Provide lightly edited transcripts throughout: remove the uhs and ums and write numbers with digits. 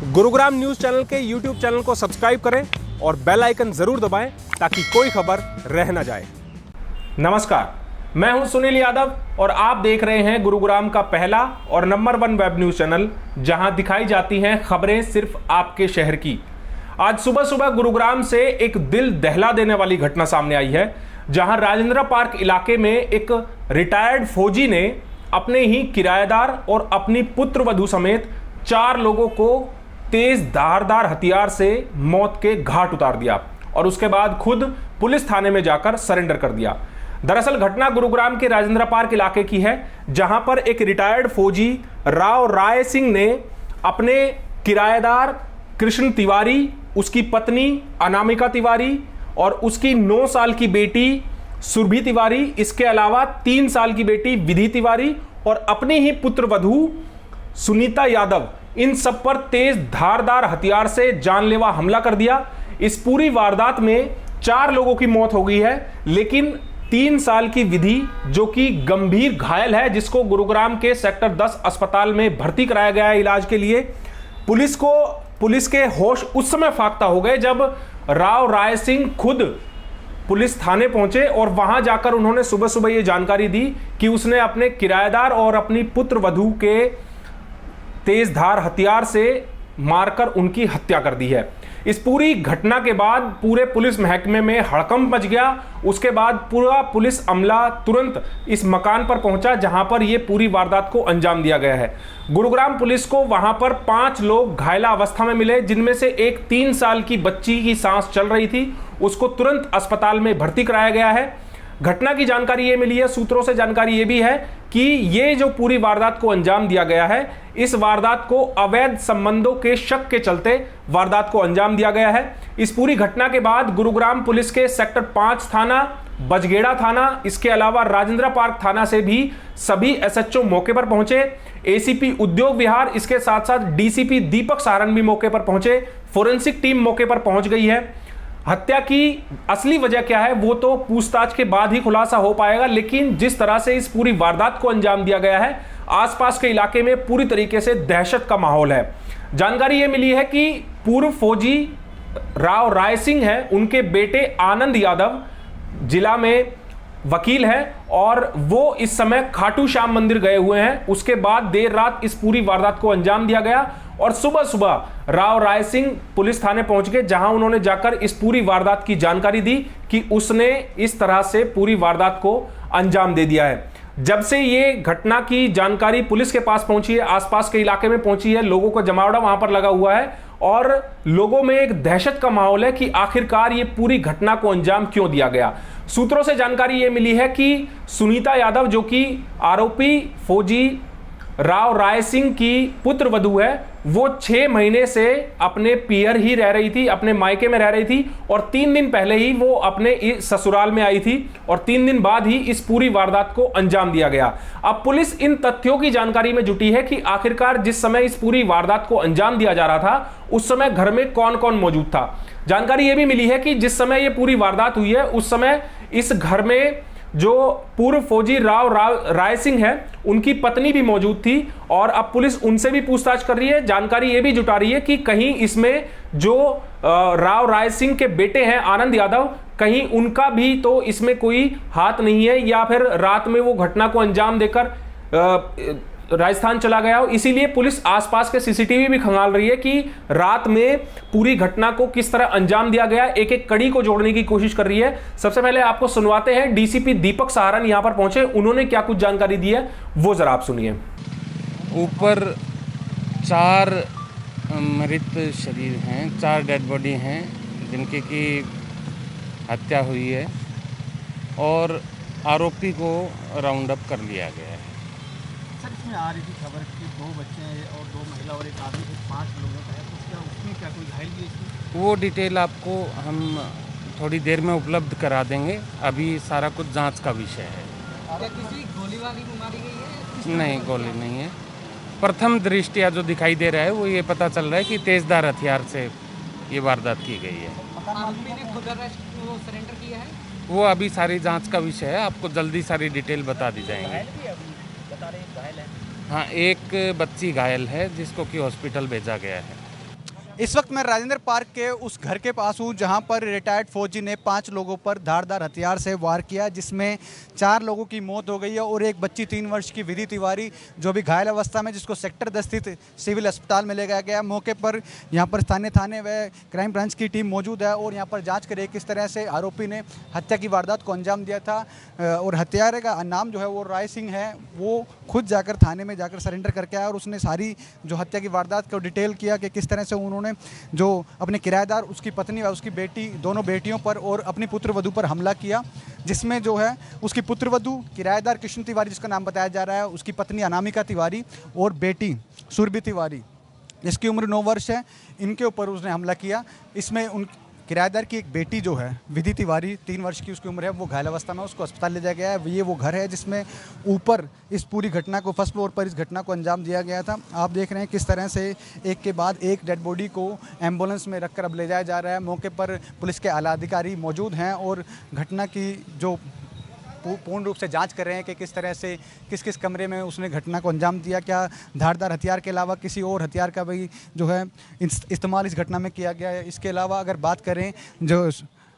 Gurugram news channel के YouTube channel को subscribe करें और बेल आइकन जरूर दबाएं ताकि कोई खबर रह न जाए। नमस्कार, मैं हूं सुनील यादव और आप देख रहे हैं गुरुग्राम का पहला और नंबर 1 वेब न्यूज चैनल, जहां दिखाई जाती हैं खबरें सिर्फ आपके शहर की। आज सुबह सुबह गुरुग्राम से एक दिल दहला देने वाली घटना सामने आई है, जहां राजेंद्र पार्क इलाके में एक रिटायर्ड फौजी ने अपने ही किराएदार और अपनी पुत्र वधू समेत 4 लोगों को तेज धारदार हथियार से मौत के घाट उतार दिया और उसके बाद खुद पुलिस थाने में जाकर सरेंडर कर दिया। दरअसल घटना गुरुग्राम के राजेंद्र पार्क इलाके की है, जहां पर एक रिटायर्ड फौजी राव राय सिंह ने अपने किराएदार कृष्ण तिवारी, उसकी पत्नी अनामिका तिवारी और उसकी 9 साल की बेटी सुरभि तिवारी, इसके अलावा 3 साल की बेटी विधि तिवारी और अपनी ही पुत्र वधू सुनीता यादव, इन सब पर तेज धारदार हथियार से जानलेवा हमला कर दिया। इस पूरी वारदात में 4 लोगों की मौत हो गई है, लेकिन 3 साल की विधि जो कि गंभीर घायल है, जिसको गुरुग्राम के सेक्टर 10 अस्पताल में भर्ती कराया गया है इलाज के लिए। पुलिस के होश उस समय फाख्ता हो गए जब राव राय सिंह खुद पुलिस थाने पहुंचे और वहां जाकर उन्होंने सुबह सुबह यह जानकारी दी कि उसने अपने किराएदार और अपनी पुत्र वधू के तेज धार हथियार से मारकर उनकी हत्या कर दी है। इस पूरी घटना के बाद पूरे पुलिस महकमे में हड़कंप मच गया। उसके बाद पूरा पुलिस अमला तुरंत इस मकान पर पहुंचा जहां पर यह पूरी वारदात को अंजाम दिया गया है। गुरुग्राम पुलिस को वहां पर 5 लोग घायला अवस्था में मिले, जिनमें से एक 3 साल की बच्ची की सांस चल रही थी, उसको तुरंत अस्पताल में भर्ती कराया गया है। घटना की जानकारी ये मिली है, सूत्रों से जानकारी ये भी है कि ये जो पूरी वारदात को अंजाम दिया गया है, इस वारदात को अवैध संबंधों के शक के चलते वारदात को अंजाम दिया गया है। इस पूरी घटना के बाद गुरुग्राम पुलिस के सेक्टर 5 थाना, बजगेड़ा थाना, इसके अलावा राजेंद्र पार्क थाना से भी सभी एसएचओ मौके पर पहुंचे। एसीपी उद्योग विहार, इसके साथ साथ डीसीपी दीपक सारन भी मौके पर पहुंचे। फोरेंसिक टीम मौके पर पहुंच गई है। हत्या की असली वजह क्या है वो तो पूछताछ के बाद ही खुलासा हो पाएगा, लेकिन जिस तरह से इस पूरी वारदात को अंजाम दिया गया है, आसपास के इलाके में पूरी तरीके से दहशत का माहौल है। जानकारी यह मिली है कि पूर्व फौजी राव राय सिंह है, उनके बेटे आनंद यादव जिला में वकील है और वो इस समय खाटू श्याम मंदिर गए हुए हैं। उसके बाद देर रात इस पूरी वारदात को अंजाम दिया गया और सुबह सुबह राव राय सिंह पुलिस थाने पहुंच गए, जहां उन्होंने जाकर इस पूरी वारदात की जानकारी दी कि उसने इस तरह से पूरी वारदात को अंजाम दे दिया है। जब से ये घटना की जानकारी पुलिस के पास पहुंची है, आसपास के इलाके में पहुंची है, लोगों का जमावड़ा वहां पर लगा हुआ है और लोगों में एक दहशत का माहौल है कि आखिरकार ये पूरी घटना को अंजाम क्यों दिया गया। सूत्रों से जानकारी ये मिली है कि सुनीता यादव, जो कि आरोपी फौजी राव राय सिंह की पुत्र वधू है, वो 6 महीने से अपने पियर ही रह रही थी, अपने मायके में रह रही थी और 3 दिन पहले ही वो अपने ससुराल में आई थी और 3 दिन बाद ही इस पूरी वारदात को अंजाम दिया गया। अब पुलिस इन तथ्यों की जानकारी में जुटी है कि आखिरकार जिस समय इस पूरी वारदात को अंजाम दिया जा रहा था, उस समय घर में कौन कौन मौजूद था। जानकारी यह भी मिली है कि जिस समय यह पूरी वारदात हुई है, उस समय इस घर में जो पूर्व फौजी राव राय सिंह है, उनकी पत्नी भी मौजूद थी और अब पुलिस उनसे भी पूछताछ कर रही है। जानकारी यह भी जुटा रही है कि कहीं इसमें जो राव राय सिंह के बेटे हैं आनंद यादव, कहीं उनका भी तो इसमें कोई हाथ नहीं है या फिर रात में वो घटना को अंजाम देकर राजस्थान चला गया हो। इसीलिए पुलिस आसपास के सीसीटीवी भी खंगाल रही है कि रात में पूरी घटना को किस तरह अंजाम दिया गया, एक एक कड़ी को जोड़ने की कोशिश कर रही है। सबसे पहले आपको सुनवाते हैं, डीसीपी दीपक सारन यहां पर पहुंचे, उन्होंने क्या कुछ जानकारी दी है वो जरा आप सुनिए। ऊपर 4 मृत शरीर हैं, 4 डेड बॉडी हैं जिनकी की हत्या हुई है और आरोपी को राउंड अप कर लिया गया है। आ रही थी खबर कि 2 बच्चे और 2 महिला और एक आदमी, 5 लोगों का है, तो क्या उसमें क्या कोई घायल भी है? वो डिटेल आपको हम थोड़ी देर में उपलब्ध करा देंगे। अभी सारा कुछ जांच का विषय है। क्या किसी गोली वाली मारी गई है? नहीं, गोली नहीं है। प्रथम दृष्टया जो दिखाई दे रहा है वो ये पता चल रहा है कि तेजधार हथियार से ये वारदात की गई है। आरोपी ने खुद सरेंडर किया है? वो अभी सारी जांच का विषय है, आपको जल्दी सारी डिटेल बता दी जाएंगी। बता रहे घायल है? हाँ, एक बच्ची घायल है जिसको कि हॉस्पिटल भेजा गया है। इस वक्त मैं राजेंद्र पार्क के उस घर के पास हूँ जहाँ पर रिटायर्ड फौजी ने 5 लोगों पर धारदार हथियार से वार किया, जिसमें 4 लोगों की मौत हो गई है और एक बच्ची 3 वर्ष की विधि तिवारी जो भी घायल अवस्था में, जिसको सेक्टर 10 स्थित सिविल अस्पताल में ले गया गया। मौके पर यहाँ पर स्थानीय थाने व क्राइम ब्रांच की टीम मौजूद है और यहाँ पर जाँच करे किस तरह से आरोपी ने हत्या की वारदात को अंजाम दिया था। और हत्यारे का नाम जो है वो राय सिंह है। वो खुद जाकर थाने में जाकर सरेंडर करके आया और उसने सारी जो हत्या की वारदात को डिटेल किया कि किस तरह से उन्होंने जो अपने किराएदार, उसकी पत्नी व उसकी बेटी, दोनों बेटियों पर और अपनी पुत्रवधू पर हमला किया, जिसमें जो है उसकी पुत्रवधू किराएदार कृष्ण तिवारी जिसका नाम बताया जा रहा है, उसकी पत्नी अनामिका तिवारी और बेटी सुरभि तिवारी जिसकी उम्र 9 वर्ष है, इनके ऊपर उसने हमला किया। इसमें उन किराएदार की एक बेटी जो है विधि तिवारी 3 वर्ष की उसकी उम्र है, वो घायल अवस्था में, उसको अस्पताल ले जाया गया है। ये वो घर है जिसमें ऊपर इस पूरी घटना को फर्स्ट फ्लोर पर इस घटना को अंजाम दिया गया था। आप देख रहे हैं किस तरह से एक के बाद एक डेड बॉडी को एम्बुलेंस में रखकर अब ले जाया जा रहा है। मौके पर पुलिस के आला अधिकारी मौजूद हैं और घटना की जो पूर्ण रूप से जांच कर रहे हैं कि किस तरह से किस किस कमरे में उसने घटना को अंजाम दिया, क्या धारदार हथियार के अलावा किसी और हथियार का भी जो है इस्तेमाल इस घटना में किया गया है। इसके अलावा अगर बात करें जो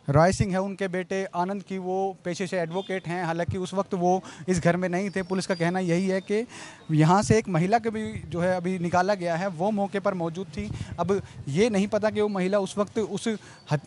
राय सिंह है, उनके बेटे आनंद की, वो पेशे से एडवोकेट हैं, हालांकि उस वक्त वो इस घर में नहीं थे। पुलिस का कहना यही है कि यहाँ से एक महिला को भी जो है अभी निकाला गया है, वो मौके पर मौजूद थी। अब ये नहीं पता कि वो महिला उस वक्त उस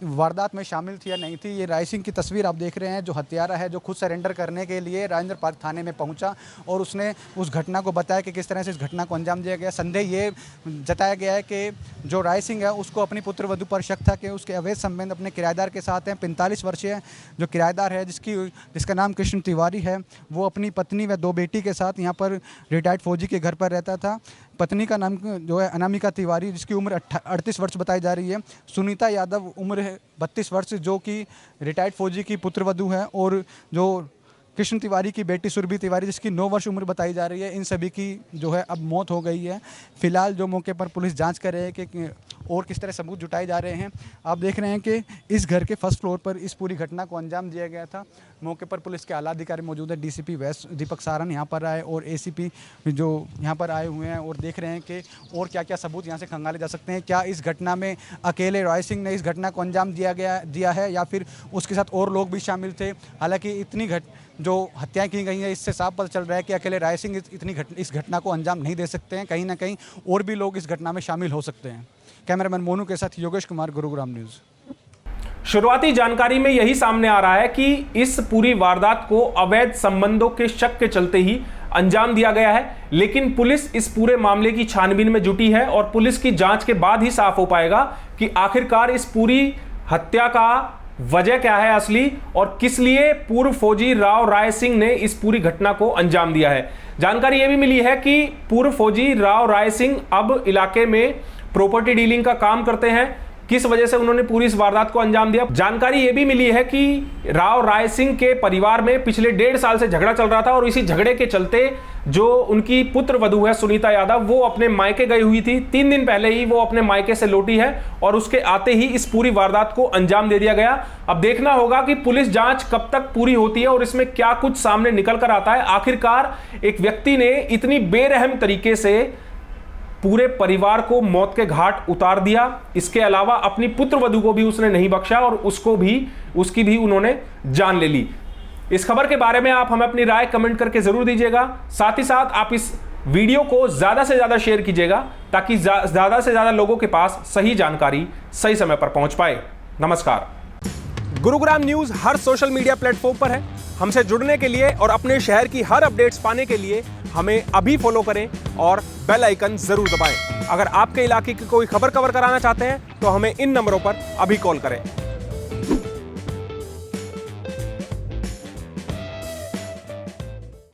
वारदात में शामिल थी या नहीं थी। ये राय सिंह की तस्वीर आप देख रहे हैं, जो हत्यारा है, जो खुद सरेंडर करने के लिए राजेंद्र पार्क थाने में पहुँचा और उसने उस घटना को बताया कि किस तरह से इस घटना को अंजाम दिया गया। संदेह ये जताया गया है कि जो राय सिंह है उसको अपनी पुत्रवधू पर शक था कि उसके अवैध संबंध अपने किराएदार के साथ हैं। 45 वर्षीय जो किराएदार है जिसका नाम कृष्ण तिवारी है, वो अपनी पत्नी व 2 बेटी के साथ यहाँ पर रिटायर्ड फौजी के घर पर रहता था। पत्नी का नाम जो है अनामिका तिवारी, जिसकी उम्र 38 वर्ष बताई जा रही है। सुनीता यादव उम्र है 32 वर्ष, जो कि रिटायर्ड फौजी की पुत्रवधू है। और जो कृष्ण तिवारी की बेटी सुरभि तिवारी जिसकी 9 वर्ष उम्र बताई जा रही है, इन सभी की जो है अब मौत हो गई है। फिलहाल जो मौके पर पुलिस जांच कर रहे हैं कि और किस तरह सबूत जुटाए जा रहे हैं। आप देख रहे हैं कि इस घर के फर्स्ट फ्लोर पर इस पूरी घटना को अंजाम दिया गया था। मौके पर पुलिस के आला अधिकारी मौजूद है, डीसीपी वेस्ट दीपक सारन यहाँ पर आए और एसीपी जो यहाँ पर आए हुए हैं और देख रहे हैं कि और क्या क्या सबूत यहाँ से खंगाले जा सकते हैं। क्या इस घटना में अकेले राय सिंह ने इस घटना को अंजाम दिया है या फिर उसके साथ और लोग भी शामिल थे। हालांकि इतनी जो हत्याएं की गई हैं, इससे साफ पता चल रहा है कि अकेले राय सिंह इस घटना को अंजाम नहीं दे सकते हैं। कहीं ना कहीं और भी लोग इस घटना में शामिल हो सकते हैं। कैमरामैन मोनू के साथ योगेश कुमार, गुरुग्राम न्यूज़। शुरुआती जानकारी में यही सामने आ रहा है कि इस पूरी वारदात को अवैध संबंधों के शक के चलते ही अंजाम दिया गया है, लेकिन पुलिस इस पूरे मामले की छानबीन में जुटी है और पुलिस की जांच के बाद ही साफ हो पाएगा कि आखिरकार इस पूरी हत्या का वजह क्या है असली और किस लिए पूर्व फौजी राय सिंह ने इस पूरी घटना को अंजाम दिया है। जानकारी यह भी मिली है कि पूर्व फौजी राय सिंह अब इलाके में प्रॉपर्टी डीलिंग का काम करते हैं। किस वजह से उन्होंने पूरी इस वारदात को अंजाम दिया, जानकारी यह भी मिली है कि राय सिंह के परिवार में पिछले 1.5 साल से झगड़ा चल रहा था और इसी झगड़े के चलते जो उनकी पुत्र वधू है सुनीता यादव, वो अपने मायके गई हुई थी। 3 दिन पहले ही वो अपने मायके से लौटी है और उसके आते ही इस पूरी वारदात को अंजाम दे दिया गया। अब देखना होगा कि पुलिस जांच कब तक पूरी होती है और इसमें क्या कुछ सामने निकल कर आता है। आखिरकार एक व्यक्ति ने इतनी बेरहम तरीके से पूरे परिवार को मौत के घाट उतार दिया, इसके अलावा अपनी पुत्रवधू को भी उसने नहीं बख्शा और उसकी भी उन्होंने जान ले ली। इस खबर के बारे में आप हमें अपनी राय कमेंट करके जरूर दीजिएगा। साथ ही साथ आप इस वीडियो को ज्यादा से ज्यादा शेयर कीजिएगा ताकि ज्यादा से ज्यादा लोगों के पास सही जानकारी सही समय पर पहुंच पाए। नमस्कार। गुरुग्राम न्यूज हर सोशल मीडिया प्लेटफॉर्म पर है। हमसे जुड़ने के लिए और अपने शहर की हर अपडेट्स पाने के लिए हमें अभी फॉलो करें और बेल आइकन जरूर दबाएं। अगर आपके इलाके की कोई खबर कवर कराना चाहते हैं तो हमें इन नंबरों पर अभी कॉल करें।